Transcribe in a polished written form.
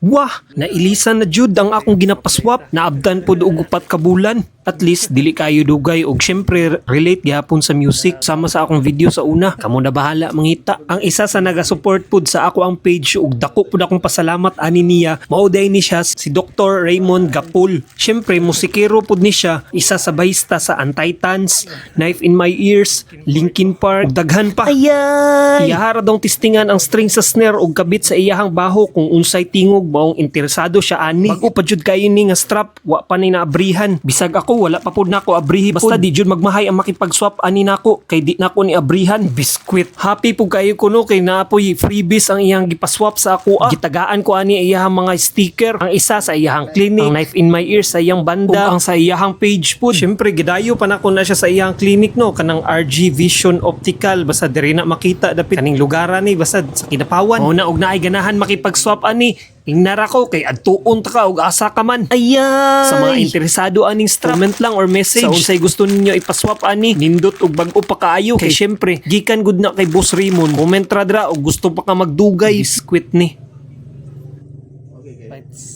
Wah, nailisan na jud ang akong ginapaswap. Naabdan po og upat ka bulan. At least dili kayo dugay og syempre relate gyapon sa music sama sa akong video sa una. Kamo na bahala mangita. Ang isa sa naga-support pud sa ako ang page ug dako pud akong pasalamat ani niya. Mauday ni siya si Dr. Raymond Gapul. Syempre musikero pud ni siya, isa sa bahista sa Antitans, Knife in My Ears, Linkin Park, ug daghan pa. Ayay! Iyahara dong tistingan ang string sa snare ug kabit sa iyahang baho kung unsay tingog maong interesado siya ani. Bago pa jud kayo ni nga strap, wa pa ni naabrihan. Bisag ako wala pa pud nako abrihi basta di jud magmahay ang makipagswap ani nako kay di nako ni abrihan. Biskwit. Happy pud kayo kuno kay naapoy freebies ang iyang gipaswap sa ako. Gitagaan ko ani iyahang mga sticker. Ang isa sa iyahang clinic, ang Knife in My Ears sa iyang banda, ug ang sa iyahang page pud. Syempre gidayo pa nako na siya sa iyang clinic no kanang RG Vision Optical basta diri na makita dapit kaning lugaran ni basta sa Kinapawan. Mao na og naay ganahan makipagswap ani. Ingnar ako kay adtuon ta ka og asa ka man. Ayay! Sa mga interesado aning strap, comment lang or message sa unsay gusto ninyo ipaswap ani, nindot og bag-o pa kaayo kay syempre gikan gud na kay Boss Raymond. Comment ra dra og gusto pa ka magdugay. Biskwit ni.